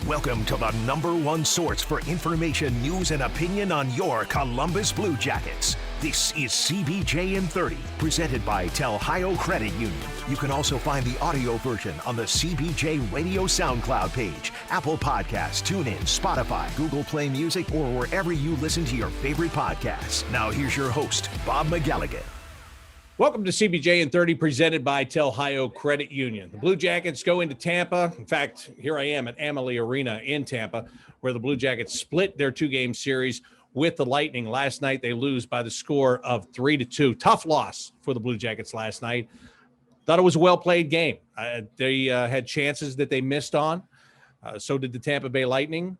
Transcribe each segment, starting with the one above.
Welcome to the #1 source for information, news, and opinion on your Columbus Blue Jackets. This is CBJ in 30, presented by Telhio Credit Union. You can also find the audio version on the CBJ Radio SoundCloud page, Apple Podcasts, TuneIn, Spotify, Google Play Music, or wherever you listen to your favorite podcasts. Now here's your host, Bob McElligott. Welcome to CBJ in 30, presented by Telhio Credit Union. The Blue Jackets go into Tampa. In fact, here I am at Amalie Arena in Tampa, where the Blue Jackets split their two-game series with the Lightning. Last night, they lose by the score of 3-2. Tough loss for the Blue Jackets last night. Thought it was a well-played game. They had chances that they missed on. So did the Tampa Bay Lightning.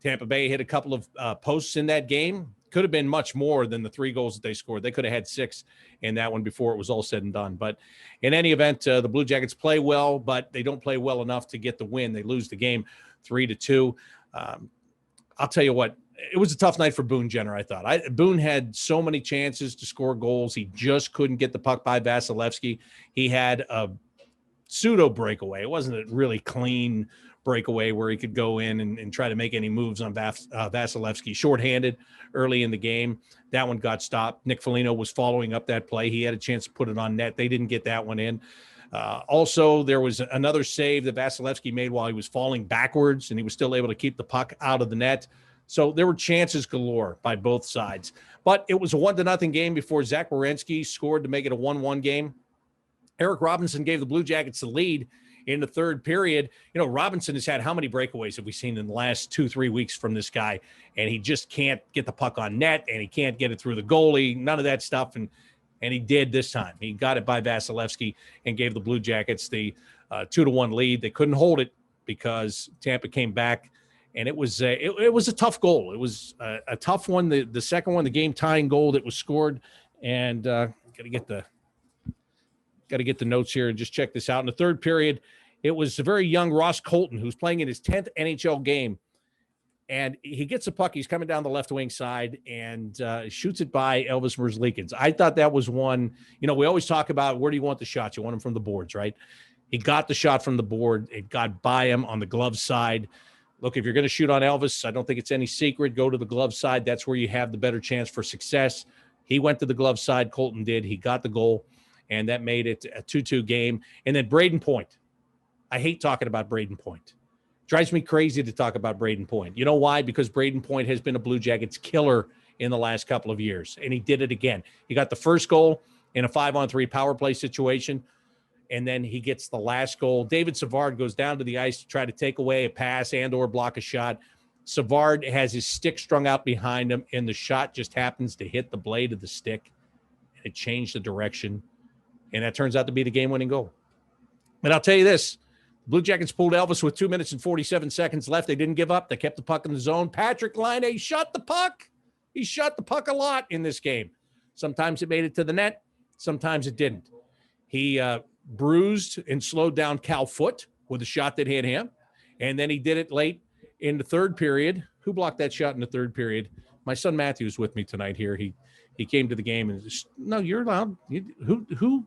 Tampa Bay hit a couple of posts in that game. Could have been much more than the 3 goals that they scored. They could have had 6 in that one before it was all said and done. But in any event, the Blue Jackets play well, but they don't play well enough to get the win. They lose the game 3-2. I'll tell you what, it was a tough night for Boone Jenner, I thought. Boone had so many chances to score goals. He just couldn't get the puck by Vasilevsky. He had a pseudo breakaway. It wasn't a really clean breakaway where he could go in and try to make any moves on Vasilevsky. Shorthanded early in the game. That one got stopped. Nick Foligno was following up that play. He had a chance to put it on net. They didn't get that one in. Also, there was another save that Vasilevsky made while he was falling backwards, and he was still able to keep the puck out of the net. So there were chances galore by both sides. But it was a 1-0 game before Zach Werenski scored to make it a 1-1 game. Eric Robinson gave the Blue Jackets the lead in the third period. You know, Robinson has had how many breakaways have we seen in the last 2-3 weeks from this guy? And he just can't get the puck on net, and he can't get it through the goalie, none of that stuff. And he did this time. He got it by Vasilevsky and gave the Blue Jackets the 2-1 lead. They couldn't hold it because Tampa came back, and it was a tough goal. It was a tough one. The second one, the game-tying goal that was scored. And got to get the notes here and just check this out. In the third period, it was a very young Ross Colton who's playing in his 10th NHL game. And he gets a puck. He's coming down the left wing side and shoots it by Elvis Merzlikins. I thought that was one, you know, we always talk about where do you want the shots? You want them from the boards, right? He got the shot from the board. It got by him on the glove side. Look, if you're going to shoot on Elvis, I don't think it's any secret. Go to the glove side. That's where you have the better chance for success. He went to the glove side. Colton did. He got the goal. And that made it a 2-2 game. And then Braden Point. I hate talking about Braden Point. Drives me crazy to talk about Braden Point. You know why? Because Braden Point has been a Blue Jackets killer in the last couple of years. And he did it again. He got the first goal in a 5-on-3 power play situation. And then he gets the last goal. David Savard goes down to the ice to try to take away a pass and or block a shot. Savard has his stick strung out behind him, and the shot just happens to hit the blade of the stick. And it changed the direction. And that turns out to be the game-winning goal. And I'll tell you this, the Blue Jackets pulled Elvis with 2 minutes and 47 seconds left. They didn't give up. They kept the puck in the zone. Patrick Laine shot the puck. He shot the puck a lot in this game. Sometimes it made it to the net. Sometimes it didn't. He bruised and slowed down Cal Foote with a shot that hit him. And then he did it late in the third period. Who blocked that shot in the third period? My son Matthew's with me tonight here. He came to the game and just, no, you're allowed. Who?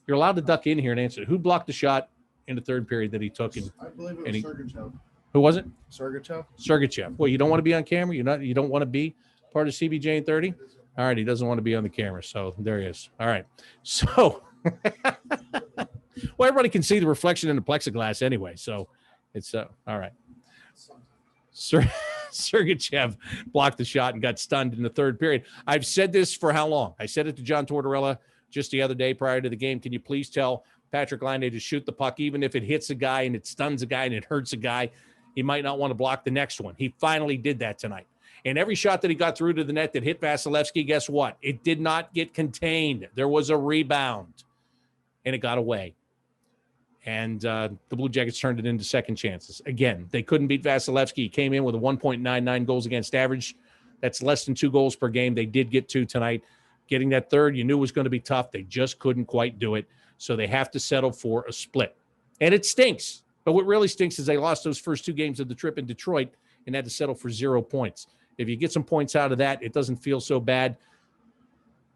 You're allowed to duck in here and answer. Who blocked the shot in the third period that he took? I believe it was Sergachev. Who was it? Sergachev. Well, you don't want to be on camera? You don't want to be part of CBJ in 30? All right, he doesn't want to be on the camera, so there he is. All right. So, well, everybody can see the reflection in the plexiglass anyway, so it's all right. Sergachev blocked the shot and got stunned in the third period. I've said this for how long? I said it to John Tortorella just the other day prior to the game. Can you please tell Patrick Laine to shoot the puck, even if it hits a guy and it stuns a guy and it hurts a guy? He might not want to block the next one. He finally did that tonight. And every shot that he got through to the net that hit Vasilevsky, guess what? It did not get contained. There was a rebound, and it got away. And the Blue Jackets turned it into second chances. Again, they couldn't beat Vasilevsky. He came in with a 1.99 goals against average. That's less than 2 goals per game. They did get 2 tonight. Getting that third, you knew was going to be tough. They just couldn't quite do it. So they have to settle for a split. And it stinks. But what really stinks is they lost those first 2 games of the trip in Detroit and had to settle for 0 points. If you get some points out of that, it doesn't feel so bad.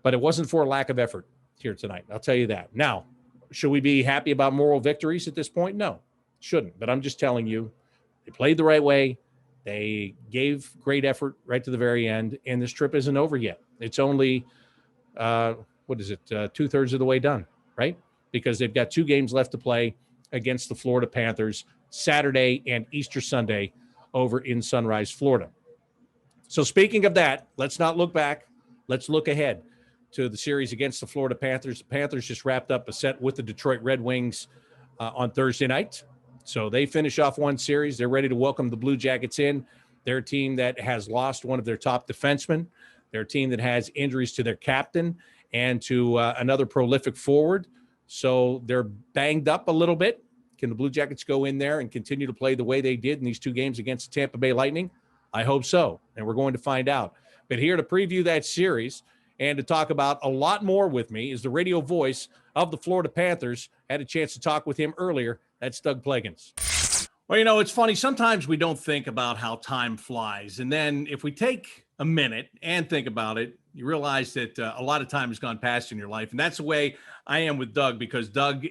But it wasn't for a lack of effort here tonight. I'll tell you that. Now, should we be happy about moral victories at this point? No, shouldn't. But I'm just telling you, They played the right way. They gave great effort right to the very end, and this trip isn't over yet. It's only, 2/3 of the way done, right? Because they've got 2 games left to play against the Florida Panthers, Saturday and Easter Sunday over in Sunrise, Florida. So speaking of that, let's not look back. Let's look ahead to the series against the Florida Panthers. The Panthers just wrapped up a set with the Detroit Red Wings on Thursday night. So they finish off one series. They're ready to welcome the Blue Jackets in. They're a team that has lost one of their top defensemen. They're a team that has injuries to their captain and to another prolific forward. So they're banged up a little bit. Can the Blue Jackets go in there and continue to play the way they did in these 2 games against the Tampa Bay Lightning? I hope so, and we're going to find out. But here to preview that series and to talk about a lot more with me is the radio voice of the Florida Panthers. Had a chance to talk with him earlier. That's Doug Plagens. Well, it's funny. Sometimes we don't think about how time flies. And then if we take a minute and think about it, you realize that a lot of time has gone past in your life. And that's the way I am with Doug, because Doug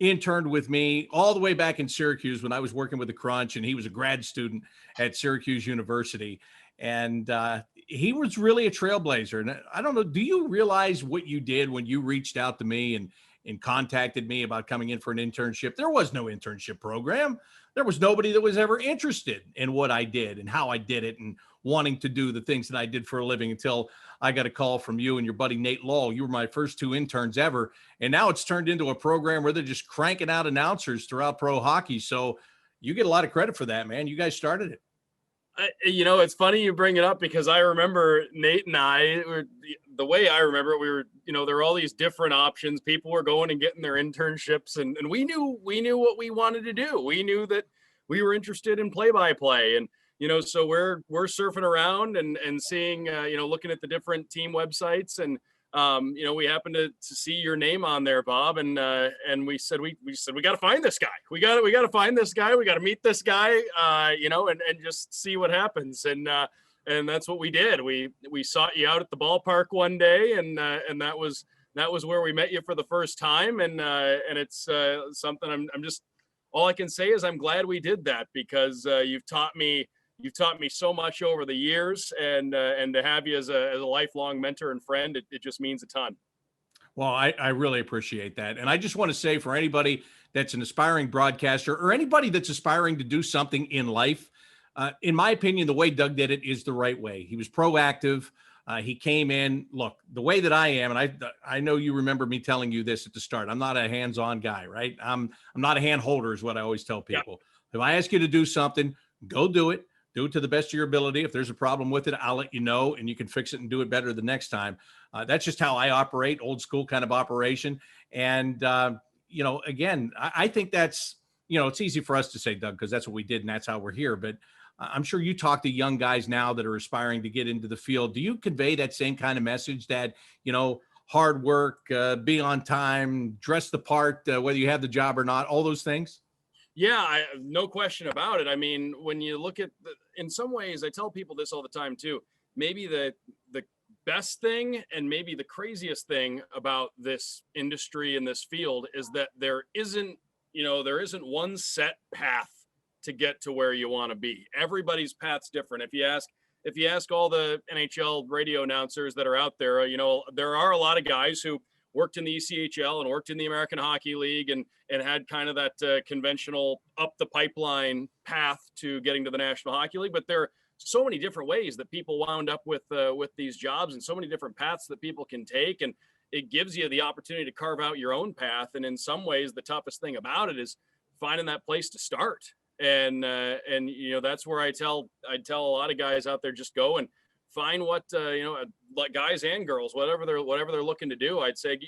interned with me all the way back in Syracuse when I was working with the Crunch, and he was a grad student at Syracuse University. And he was really a trailblazer. And I don't know, do you realize what you did when you reached out to me and contacted me about coming in for an internship? There was no internship program. There was nobody that was ever interested in what I did and how I did it and wanting to do the things that I did for a living until I got a call from you and your buddy Nate Lowell. You were my first 2 interns ever. And now it's turned into a program where they're just cranking out announcers throughout pro hockey. So you get a lot of credit for that, man. You guys started it. It's funny you bring it up, because I remember Nate and I, the way I remember it, we were, there were all these different options. People were going and getting their internships, and we knew what we wanted to do. We knew that we were interested in play-by-play, and so we're surfing around and seeing, looking at the different team websites, and we happened to see your name on there, Bob, and we said we got to find this guy. We got to find this guy. We got to meet this guy, and just see what happens. And that's what we did. We sought you out at the ballpark one day, and that was where we met you for the first time. And it's something I'm just, all I can say is I'm glad we did that, because you've taught me so much over the years, and to have you as a lifelong mentor and friend, it just means a ton. Well, I really appreciate that. And I just want to say, for anybody that's an aspiring broadcaster or anybody that's aspiring to do something in life, in my opinion, the way Doug did it is the right way. He was proactive. He came in, look, the way that I am, and I know you remember me telling you this at the start. I'm not a hands-on guy, right? I'm not a hand holder is what I always tell people. Yep. If I ask you to do something, go do it. Do it to the best of your ability. If there's a problem with it, I'll let you know, and you can fix it and do it better the next time. That's just how I operate, old school kind of operation. And, again, I think that's, it's easy for us to say, Doug, because that's what we did and that's how we're here. But I'm sure you talk to young guys now that are aspiring to get into the field. Do you convey that same kind of message that, hard work, be on time, dress the part, whether you have the job or not, all those things? Yeah, no question about it. I mean, when you look at in some ways, I tell people this all the time too, maybe the best thing and maybe the craziest thing about this industry and this field is that there isn't one set path to get to where you want to be. Everybody's path's different. If you ask all the NHL radio announcers that are out there, there are a lot of guys who worked in the ECHL and worked in the American Hockey League and had kind of that conventional up the pipeline path to getting to the National Hockey League. But there are so many different ways that people wound up with these jobs, and so many different paths that people can take. And it gives you the opportunity to carve out your own path. And in some ways, the toughest thing about it is finding that place to start. And that's where I tell a lot of guys out there, just go and find what, like guys and girls, whatever they're looking to do. I'd say,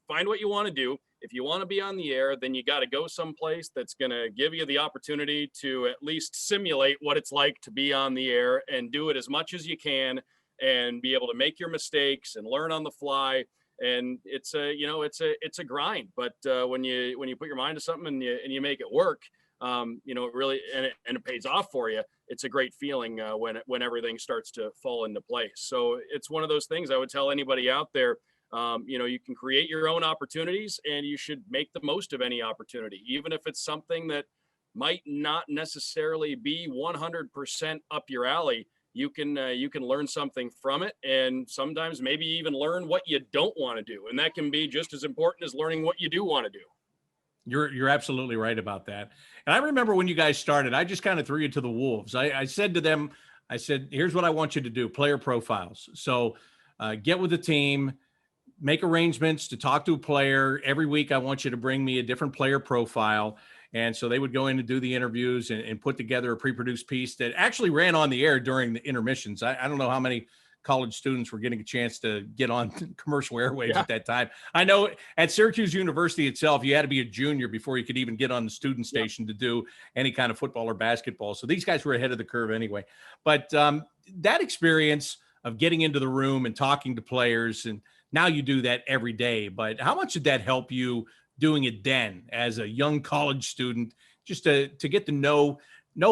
find what you want to do. If you want to be on the air, then you got to go someplace that's going to give you the opportunity to at least simulate what it's like to be on the air, and do it as much as you can and be able to make your mistakes and learn on the fly. And it's a grind, but when you put your mind to something and you make it work, it really, and it pays off for you. It's a great feeling when everything starts to fall into place. So it's one of those things I would tell anybody out there. You can create your own opportunities, and you should make the most of any opportunity, even if it's something that might not necessarily be 100% up your alley, you can learn something from it, and sometimes maybe even learn what you don't want to do, and that can be just as important as learning what you do want to do. You're absolutely right about that. And I remember when you guys started, I just kind of threw you to the wolves. I said to them, I said, here's what I want you to do: player profiles. So get with the team, make arrangements to talk to a player every week. I want you to bring me a different player profile. And so they would go in and do the interviews and put together a pre-produced piece that actually ran on the air during the intermissions. I don't know how many college students were getting a chance to get on commercial airwaves at that time. I know at Syracuse University itself, you had to be a junior before you could even get on the student station to do any kind of football or basketball. So these guys were ahead of the curve anyway. But that experience of getting into the room and talking to players, and now you do that every day. But how much did that help you doing it then as a young college student, just to get to know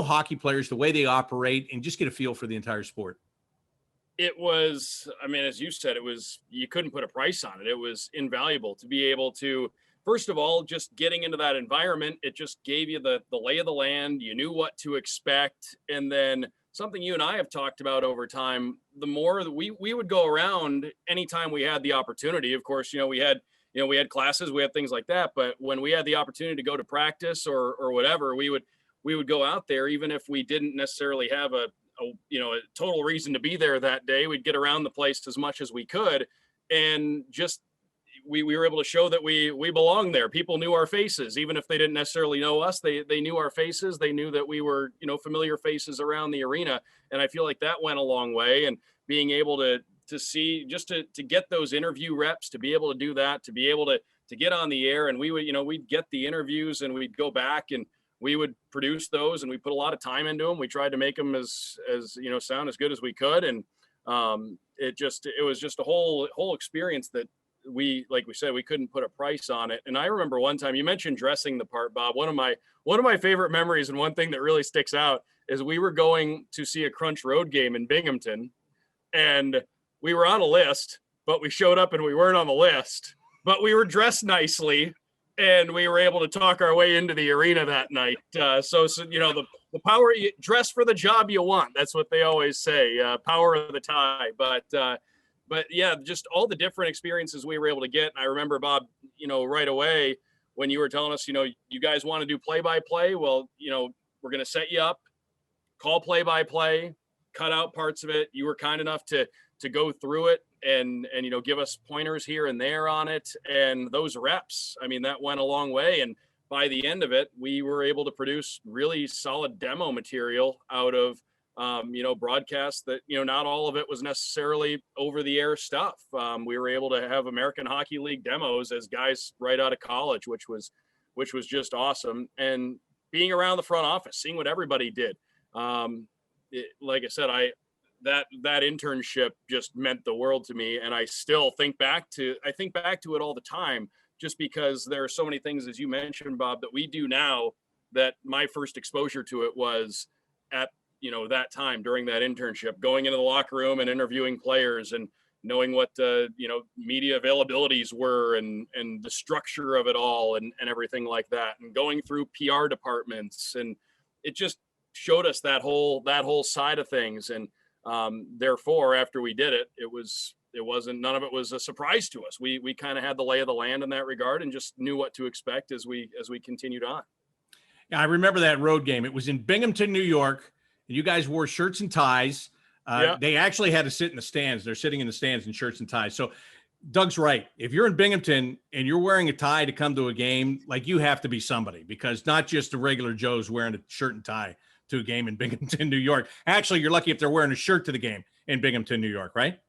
hockey players, the way they operate, and just get a feel for the entire sport? It was, I mean, as you said, you couldn't put a price on it. It was invaluable to be able to, first of all, just getting into that environment. It just gave you the lay of the land. You knew what to expect. And then something you and I have talked about over time, the more that we would go around anytime we had the opportunity. Of course, we had classes, we had things like that. But when we had the opportunity to go to practice or whatever, we would go out there, even if we didn't necessarily have a total reason to be there that day. We'd get around the place as much as we could, and just we were able to show that we belonged there. People knew our faces, even if they didn't necessarily know us. They knew our faces. They knew that we were familiar faces around the arena, and I feel like that went a long way. And being able to see, just to get those interview reps, to be able to do that, to be able to get on the air, and we'd get the interviews and we'd go back and we would produce those, and we put a lot of time into them. We tried to make them as sound as good as we could. And it was just a whole experience that like we said, we couldn't put a price on it. And I remember one time, you mentioned dressing the part, Bob. One of my favorite memories, and one thing that really sticks out, is we were going to see a Crunch Road game in Binghamton, and we were on a list, but we showed up and we weren't on the list, but we were dressed nicely, and we were able to talk our way into the arena that night. So the power, dress for the job you want. That's what they always say, power of the tie. But yeah, just all the different experiences we were able to get. And I remember, Bob, right away when you were telling us, you guys want to do play-by-play. Well, we're going to set you up, call play-by-play, cut out parts of it. You were kind enough to go through it and give us pointers here and there on it. And those reps, I mean, that went a long way. And by the end of it, we were able to produce really solid demo material out of broadcasts that, not all of it was necessarily over the air stuff. We were able to have American Hockey League demos as guys right out of college, which was just awesome. And being around the front office, seeing what everybody did. Like I said, that internship just meant the world to me. And I still think back to it all the time, just because there are so many things, as you mentioned, Bob, that we do now that my first exposure to it was at, that time during that internship, going into the locker room and interviewing players and knowing what, media availabilities were and the structure of it all and everything like that, and going through PR departments. And it just showed us that whole side of things. And therefore, after we did it, none of it was a surprise to us. We kind of had the lay of the land in that regard and just knew what to expect as we continued on. Yeah, I remember that road game. It was in Binghamton, New York, and you guys wore shirts and ties. They actually had to sit in the stands. They're sitting in the stands in shirts and ties. So Doug's right. If you're in Binghamton and you're wearing a tie to come to a game, like, you have to be somebody, because not just the regular Joe's wearing a shirt and tie to a game in Binghamton, New York. Actually, you're lucky if they're wearing a shirt to the game in Binghamton, New York, right?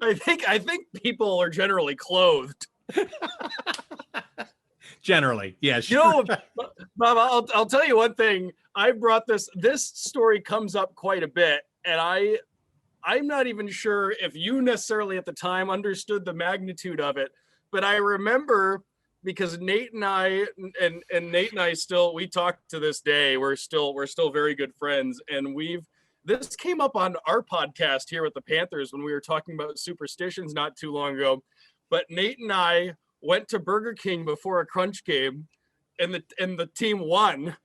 I think people are generally clothed. Generally, yeah. Sure. Bob, I'll tell you one thing. I brought this story comes up quite a bit, and I'm not even sure if you necessarily at the time understood the magnitude of it, but I remember, because Nate and I still, we talk to this day. We're still very good friends. And this came up on our podcast here with the Panthers when we were talking about superstitions not too long ago. But Nate and I went to Burger King before a crunch game, and the team won.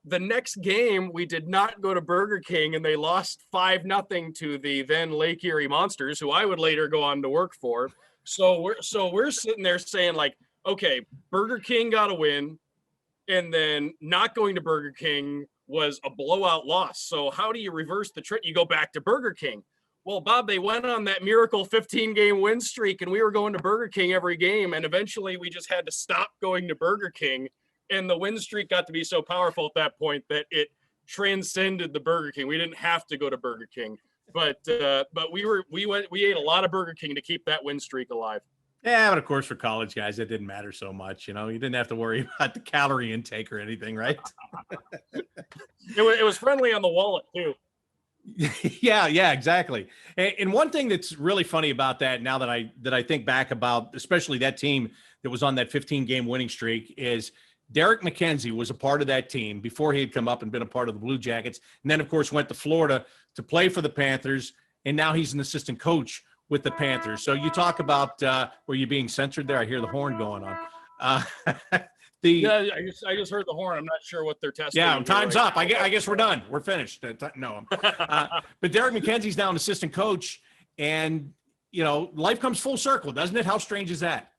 The next game, we did not go to Burger King, and they lost 5-0 to the then Lake Erie Monsters, who I would later go on to work for. So we're sitting there saying, like, okay, Burger King got a win, and then not going to Burger King was a blowout loss. So how do you reverse the trend? You go back to Burger King. Well, Bob, they went on that miracle 15-game win streak, and we were going to Burger King every game, and eventually we just had to stop going to Burger King. And the win streak got to be so powerful at that point that it transcended the Burger King. We didn't have to go to Burger King, but we ate a lot of Burger King to keep that win streak alive. Yeah, but of course, for college guys, it didn't matter so much. You didn't have to worry about the calorie intake or anything, right? It was friendly on the wallet too. Yeah, exactly. And one thing that's really funny about that, now that I think back about, especially that team that was on that 15-game winning streak, is Derek McKenzie was a part of that team before he had come up and been a part of the Blue Jackets. And then, of course, went to Florida to play for the Panthers. And now he's an assistant coach with the Panthers. So you talk about, were you being censored there? I hear the horn going on. Yeah, I just heard the horn. I'm not sure what they're testing. Yeah, time's right up. I guess we're done. We're finished. No. But Derek McKenzie's now an assistant coach. And, life comes full circle, doesn't it? How strange is that?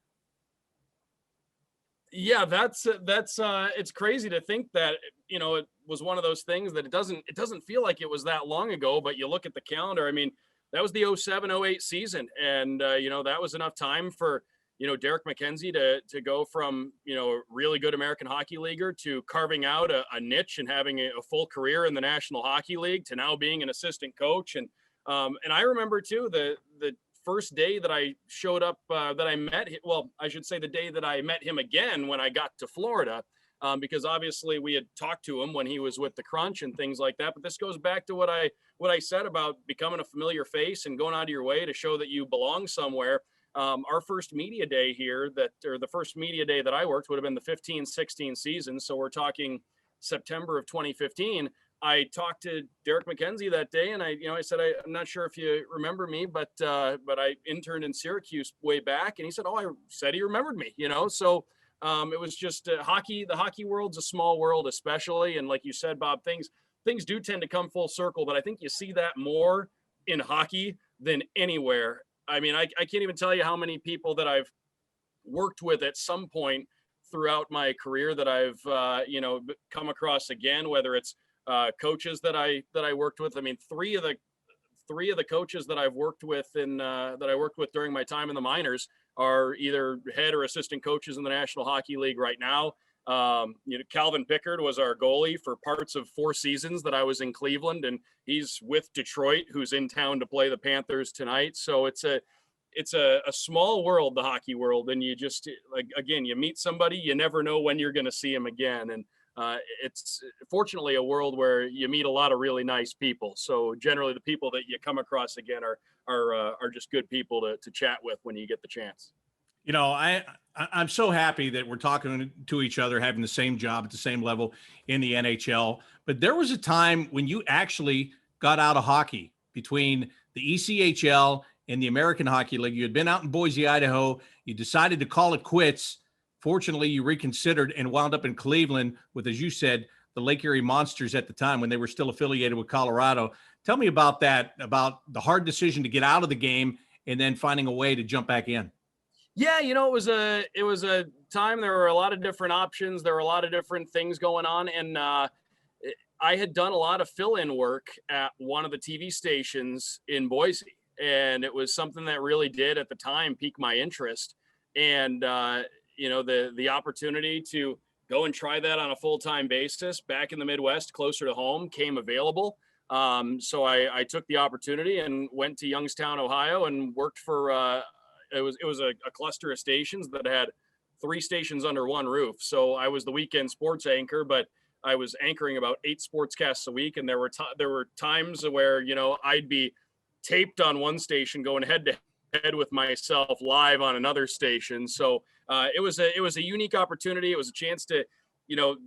Yeah, that's it's crazy to think that, it was one of those things that it doesn't feel like it was that long ago, but you look at the calendar. I mean, that was the 07-08 season. And, that was enough time for, Derek McKenzie to go from, a really good American Hockey Leaguer to carving out a niche and having a full career in the National Hockey League to now being an assistant coach. And I remember too, the first day that I showed up, that I met him, well, I should say the day that I met him again when I got to Florida, because obviously we had talked to him when he was with the Crunch and things like that. But this goes back to what I said about becoming a familiar face and going out of your way to show that you belong somewhere. Our first media day here, the first media day that I worked would have been the 15-16 season. So we're talking September of 2015. I talked to Derek McKenzie that day, and I said, I'm not sure if you remember me, but I interned in Syracuse way back. And he said, I said he remembered me, So it was just hockey. The hockey world's a small world, especially. And like you said, Bob, things do tend to come full circle, but I think you see that more in hockey than anywhere. I mean, I can't even tell you how many people that I've worked with at some point throughout my career that I've, come across again, whether it's coaches that I worked with. I mean, three of the coaches that I've worked with that I worked with during my time in the minors are either head or assistant coaches in the National Hockey League right now. Calvin Pickard was our goalie for parts of 4 seasons that I was in Cleveland, and he's with Detroit, who's in town to play the Panthers tonight. So it's a small world, the hockey world. And you just, again, you meet somebody, you never know when you're going to see him again. And it's fortunately a world where you meet a lot of really nice people. So generally the people that you come across again are just good people to chat with when you get the chance. I'm so happy that we're talking to each other, having the same job at the same level in the NHL. But there was a time when you actually got out of hockey between the ECHL and the American Hockey League. You had been out in Boise, Idaho. You decided to call it quits. Fortunately, you reconsidered and wound up in Cleveland with, as you said, the Lake Erie Monsters at the time when they were still affiliated with Colorado. Tell me about that, about the hard decision to get out of the game and then finding a way to jump back in. Yeah, it was a time. There were a lot of different options. There were a lot of different things going on. And I had done a lot of fill-in work at one of the TV stations in Boise. And it was something that really did at the time pique my interest. And, the opportunity to go and try that on a full-time basis back in the Midwest, closer to home, came available. So I took the opportunity and went to Youngstown, Ohio, and worked for it was a cluster of stations that had 3 stations under one roof. So I was the weekend sports anchor, but I was anchoring about 8 sportscasts a week. And there were times where, I'd be taped on one station going head to head with myself live on another station. So it was a unique opportunity. It was a chance to,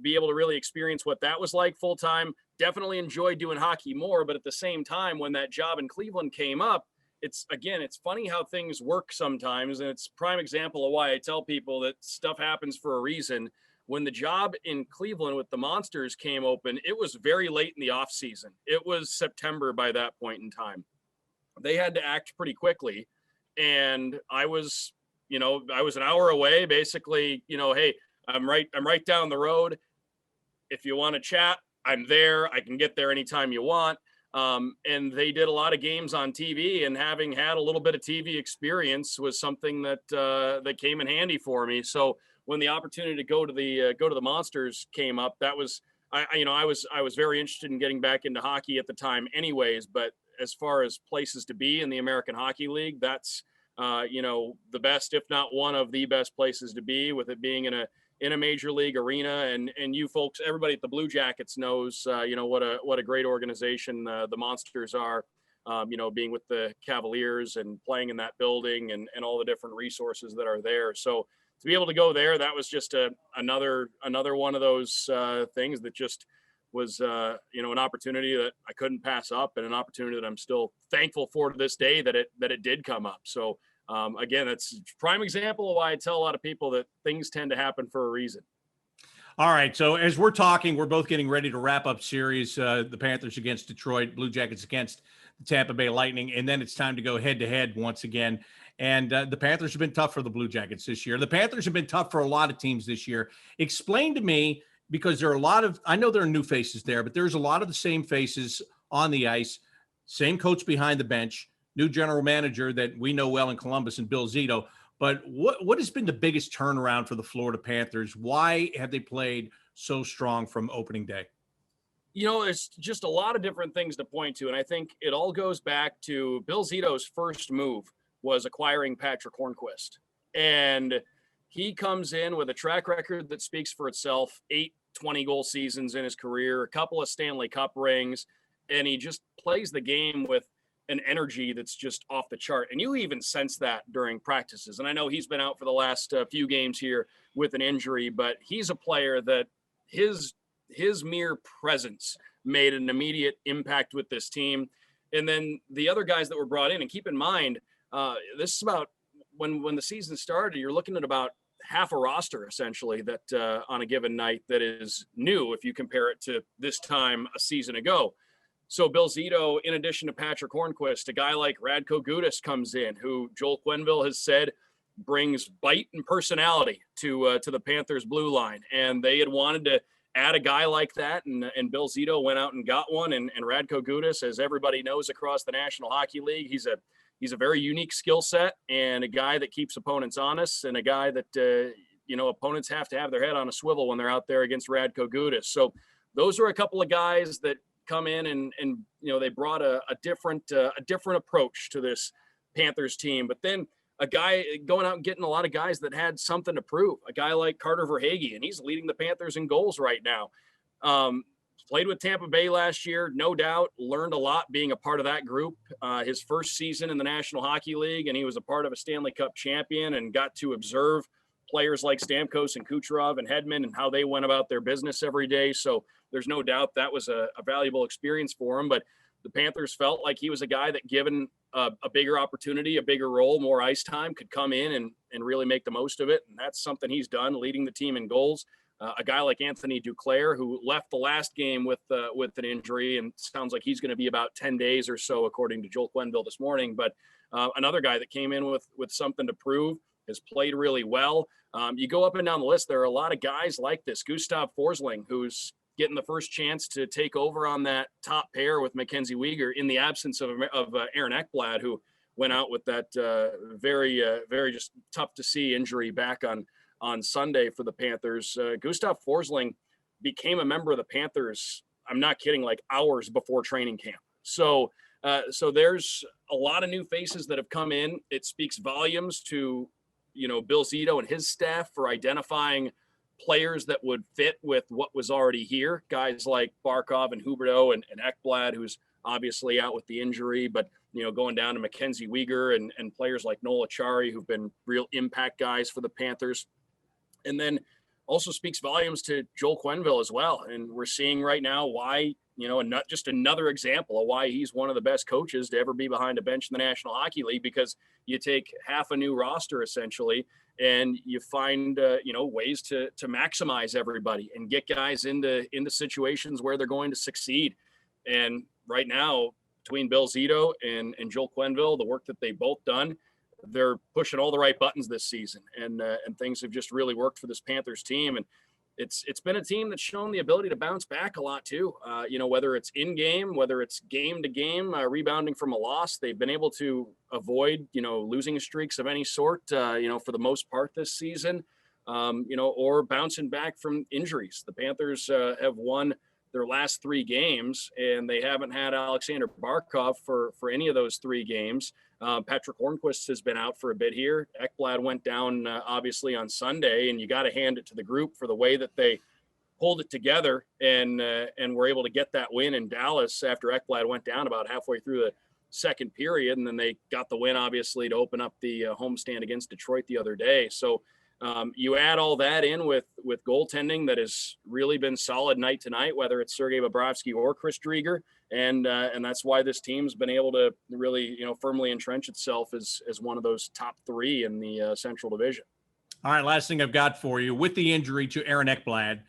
be able to really experience what that was like full time. Definitely enjoyed doing hockey more, but at the same time, when that job in Cleveland came up, it's funny how things work sometimes. And it's prime example of why I tell people that stuff happens for a reason. When the job in Cleveland with the Monsters came open, it was very late in the off season. It was September by that point in time. They had to act pretty quickly. And I was an hour away, basically, hey, I'm right down the road. If you want to chat, I'm there. I can get there anytime you want. And they did a lot of games on TV, and having had a little bit of TV experience was something that came in handy for me. So when the opportunity to go to the Monsters came up, that was, I was very interested in getting back into hockey at the time anyways, but as far as places to be in the American Hockey League, that's, the best, if not one of the best places to be, with it being in a major league arena. And you folks, everybody at the Blue Jackets knows, what a great organization the Monsters are, being with the Cavaliers and playing in that building and all the different resources that are there. So to be able to go there, that was just another one of those things that just was, an opportunity that I couldn't pass up, and an opportunity that I'm still thankful for to this day that it did come up. So again, that's a prime example of why I tell a lot of people that things tend to happen for a reason. All right. So as we're talking, we're both getting ready to wrap up series, the Panthers against Detroit, Blue Jackets against the Tampa Bay Lightning. And then it's time to go head to head once again. And the Panthers have been tough for the Blue Jackets this year. The Panthers have been tough for a lot of teams this year. Explain to me, because there are a lot of, I know there are new faces there, but there's a lot of the same faces on the ice, same coach behind the bench, new general manager that we know well in Columbus, and Bill Zito. But what has been the biggest turnaround for the Florida Panthers? Why have they played so strong from opening day? It's just a lot of different things to point to. And I think it all goes back to Bill Zito's first move was acquiring Patrick Hornquist. And he comes in with a track record that speaks for itself, 8 20-goal seasons in his career, a couple of Stanley Cup rings, and he just plays the game with an energy that's just off the chart. And you even sense that during practices. And I know he's been out for the last few games here with an injury, but he's a player that his mere presence made an immediate impact with this team. And then the other guys that were brought in, and keep in mind, this is about when the season started, you're looking at about half a roster essentially that on a given night that is new if you compare it to this time a season ago. So Bill Zito, in addition to Patrick Hornquist, a guy like Radko Gudas comes in, who Joel Quenneville has said brings bite and personality to the Panthers blue line. And they had wanted to add a guy like that, and Bill Zito went out and got one. And Radko Gudas, as everybody knows across the National Hockey League, he's a very unique skill set, and a guy that keeps opponents honest, and a guy that opponents have to have their head on a swivel when they're out there against Radko Gudas. So those are a couple of guys that come in and they brought a different approach to this Panthers team. But then a guy going out and getting a lot of guys that had something to prove, a guy like Carter Verhaeghe, and he's leading the Panthers in goals right now. Played with Tampa Bay last year, no doubt, learned a lot being a part of that group. His first season in the National Hockey League, and he was a part of a Stanley Cup champion and got to observe players like Stamkos and Kucherov and Hedman and how they went about their business every day. So there's no doubt that was a valuable experience for him. But the Panthers felt like he was a guy that, given a bigger opportunity, a bigger role, more ice time, could come in and really make the most of it. And that's something he's done, leading the team in goals. A guy like Anthony Duclair, who left the last game with an injury, and sounds like he's going to be about 10 days or so, according to Joel Quenneville this morning. But another guy that came in with something to prove, has played really well. You go up and down the list, there are a lot of guys like this. Gustav Forsling, who's getting the first chance to take over on that top pair with Mackenzie Weegar in the absence of Aaron Ekblad, who went out with that very just tough to see injury back on Sunday for the Panthers. Gustav Forsling became a member of the Panthers, I'm not kidding, like hours before training camp. So there's a lot of new faces that have come in. It speaks volumes to, Bill Zito and his staff for identifying players that would fit with what was already here. Guys like Barkov and Huberdeau and Ekblad, who's obviously out with the injury, but, going down to Mackenzie Weegar and players like Noel Acciari, who've been real impact guys for the Panthers. And then also speaks volumes to Joel Quenneville as well. And we're seeing right now why, and not just another example of why he's one of the best coaches to ever be behind a bench in the National Hockey League, because you take half a new roster essentially, and you find, ways to maximize everybody and get guys into situations where they're going to succeed. And right now, between Bill Zito and Joel Quenneville, the work that they've both done, they're pushing all the right buttons this season, and things have just really worked for this Panthers team. And it's been a team that's shown the ability to bounce back a lot too. Whether it's in game, whether it's game to game, rebounding from a loss, they've been able to avoid, losing streaks of any sort, for the most part this season, or bouncing back from injuries. The Panthers have won their last 3 games, and they haven't had Alexander Barkov for any of those 3 games. Patrick Hornquist has been out for a bit here. Ekblad went down, obviously, on Sunday, and you got to hand it to the group for the way that they pulled it together and were able to get that win in Dallas after Ekblad went down about halfway through the second period. And then they got the win, obviously, to open up the homestand against Detroit the other day. So you add all that in with goaltending that has really been solid night to night, whether it's Sergei Bobrovsky or Chris Drieger. And that's why this team's been able to really, firmly entrench itself as one of those top 3 in the Central Division. All right, last thing I've got for you. With the injury to Aaron Ekblad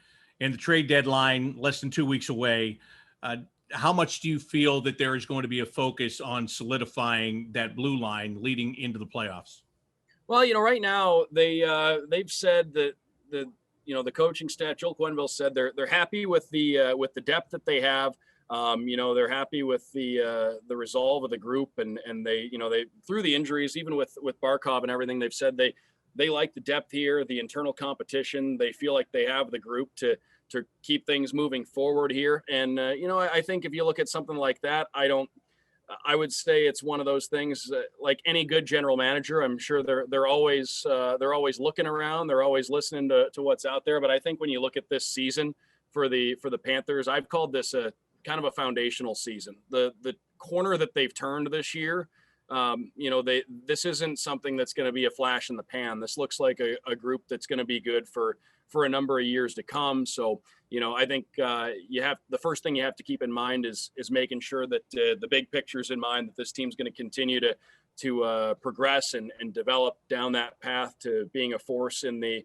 and the trade deadline less than 2 weeks away, how much do you feel that there is going to be a focus on solidifying that blue line leading into the playoffs? Well, right now they've said that the coaching staff, Joel Quenneville said they're happy with the depth that they have. They're happy with the resolve of the group, and they through the injuries, even with Barkov and everything, they've said they like the depth here, the internal competition. They feel like they have the group to keep things moving forward here. And I think if you look at something like that, I would say it's one of those things like any good general manager. I'm sure they're always looking around. They're always listening to what's out there. But I think when you look at this season for the Panthers, I've called this a kind of a foundational season. The corner that they've turned this year, this isn't something that's going to be a flash in the pan. This looks like a group that's going to be good for a number of years to come. So, I think the first thing you have to keep in mind is making sure that the big picture is in mind, that this team's going to continue to progress and develop down that path to being a force in the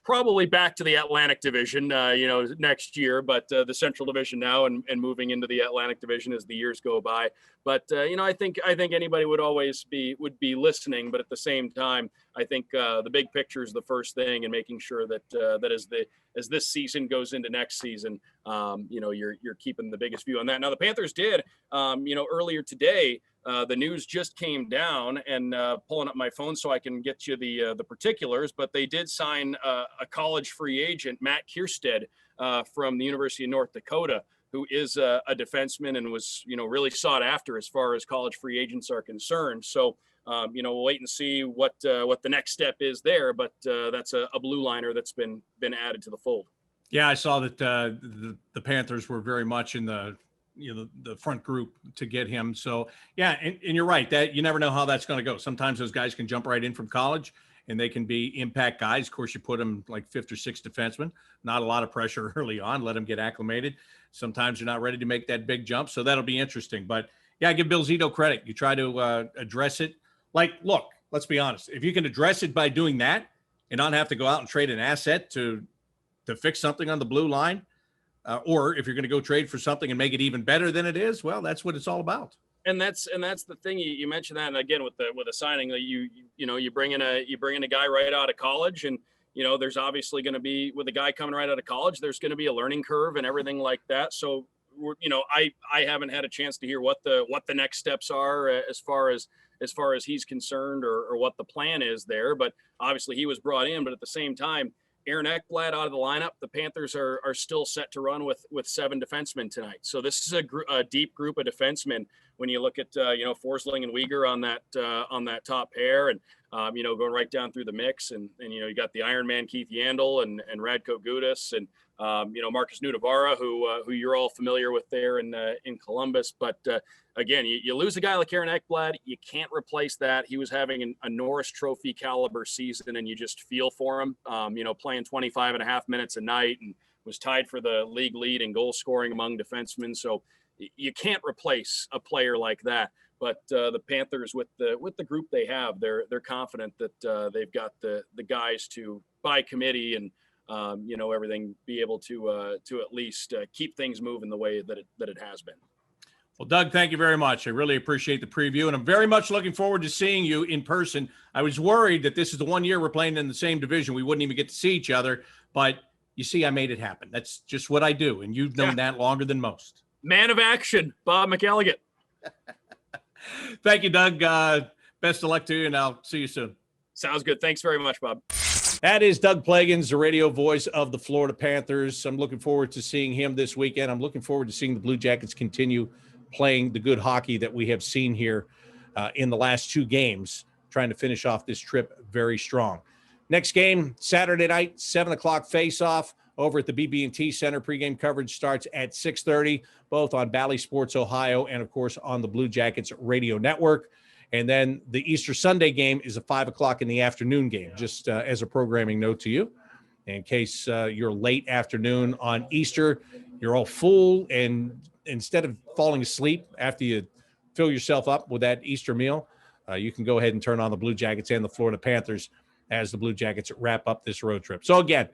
probably back to the Atlantic Division, next year, but the Central Division now, and moving into the Atlantic Division as the years go by. But I think anybody would be listening, but at the same time, I think the big picture is the first thing, and making sure that as this season goes into next season, you're keeping the biggest view on that. Now the Panthers did, earlier today. The news just came down, and pulling up my phone so I can get you the particulars, but they did sign a college free agent, Matt Kierstead, from the University of North Dakota, who is a defenseman and was, really sought after as far as college free agents are concerned. So, we'll wait and see what the next step is there, but that's a blue liner that's been added to the fold. Yeah, I saw that the Panthers were very much in the front group to get him. So yeah, and you're right, that you never know how that's going to go. Sometimes those guys can jump right in from college and they can be impact guys. Of course, you put them like 5th or 6th defenseman, not a lot of pressure early on, let them get acclimated. Sometimes you're not ready to make that big jump. So that'll be interesting. But yeah, I give Bill Zito credit. You try to address it. Like, look, let's be honest. If you can address it by doing that and not have to go out and trade an asset to fix something on the blue line, or if you're going to go trade for something and make it even better than it is, well, that's what it's all about. And that's the thing, you mentioned that, and again with a signing that you bring in a guy right out of college, and there's obviously going to be, with a guy coming right out of college, there's going to be a learning curve and everything like that. So I haven't had a chance to hear what the next steps are as far as he's concerned, or what the plan is there. But obviously he was brought in, but at the same time, Aaron Ekblad out of the lineup, the Panthers are still set to run with 7 defensemen tonight. So this is a deep group of defensemen. When you look at Forsling and Uyghur on that top pair, and going right down through the mix, and you got the Iron Man Keith Yandel and Radko Gudas, and Marcus Nudavara, who you're all familiar with there in Columbus. But again, you lose a guy like Aaron Ekblad, you can't replace that. He was having a Norris Trophy caliber season, and you just feel for him. Playing 25 and a half minutes a night, and was tied for the league lead in goal scoring among defensemen. So you can't replace a player like that. But the Panthers, with the group they have, they're confident that they've got the guys to, by committee and everything, be able to at least keep things moving the way that it has been. Well, Doug, thank you very much. I really appreciate the preview, and I'm very much looking forward to seeing you in person. I was worried that this is the one year we're playing in the same division. We wouldn't even get to see each other, but you see, I made it happen. That's just what I do, and you've known that longer than most. Man of action, Bob McElligott. Thank you, Doug. Best of luck to you, and I'll see you soon. Sounds good. Thanks very much, Bob. That is Doug Plagens, the radio voice of the Florida Panthers. I'm looking forward to seeing him this weekend. I'm looking forward to seeing the Blue Jackets continue playing the good hockey that we have seen here in the last two games, trying to finish off this trip very strong. Next game, Saturday night, 7 o'clock face-off over at the BB&T Center. Pregame coverage starts at 6:30, both on Bally Sports Ohio and, of course, on the Blue Jackets radio network. And then the Easter Sunday game is a 5 o'clock in the afternoon game, just as a programming note to you. In case you're late afternoon on Easter, you're all full, and instead of falling asleep after you fill yourself up with that Easter meal, you can go ahead and turn on the Blue Jackets and the Florida Panthers as the Blue Jackets wrap up this road trip. So, again,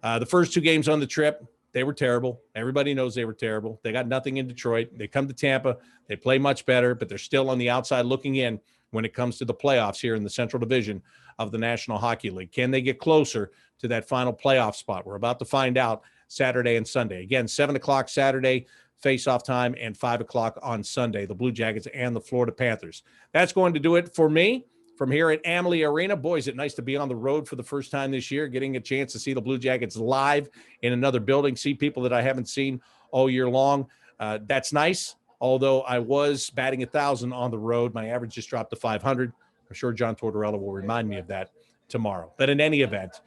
the first two games on the trip, they were terrible. Everybody knows they were terrible. They got nothing in Detroit. They come to Tampa. They play much better, but they're still on the outside looking in when it comes to the playoffs here in the Central Division of the National Hockey League. Can they get closer to that final playoff spot? We're about to find out Saturday and Sunday. Again, 7 o'clock Saturday, face-off time, and 5 o'clock on Sunday, the Blue Jackets and the Florida Panthers. That's going to do it for me from here at Amalie Arena. Boy, is it nice to be on the road for the first time this year, getting a chance to see the Blue Jackets live in another building, see people that I haven't seen all year long. That's nice, although I was batting 1,000 on the road. My average just dropped to 500. I'm sure John Tortorella will remind me of that tomorrow. But in any event,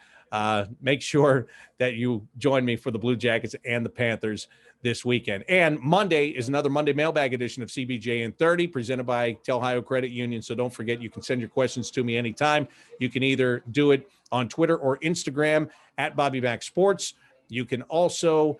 make sure that you join me for the Blue Jackets and the Panthers this weekend. And Monday is another Monday mailbag edition of CBJ in 30, presented by Telhio Credit Union. So don't forget, you can send your questions to me anytime. You can either do it on Twitter or Instagram at Bobby Mac Sports. You can also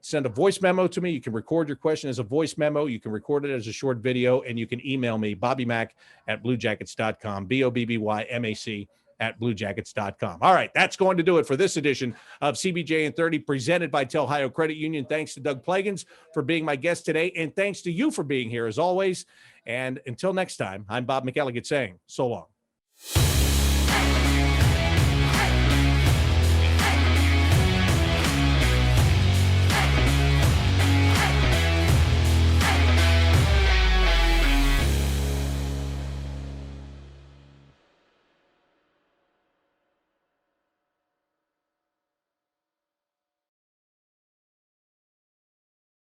send a voice memo to me. You can record your question as a voice memo. You can record it as a short video, and you can email me, bobbymac@bluejackets.com, BOBBYMAC @bluejackets.com. All right, that's going to do it for this edition of CBJ in 30, presented by Telhio Credit Union. Thanks to Doug Plagens for being my guest today, and thanks to you for being here as always. And until next time, I'm Bob McElligott saying so long.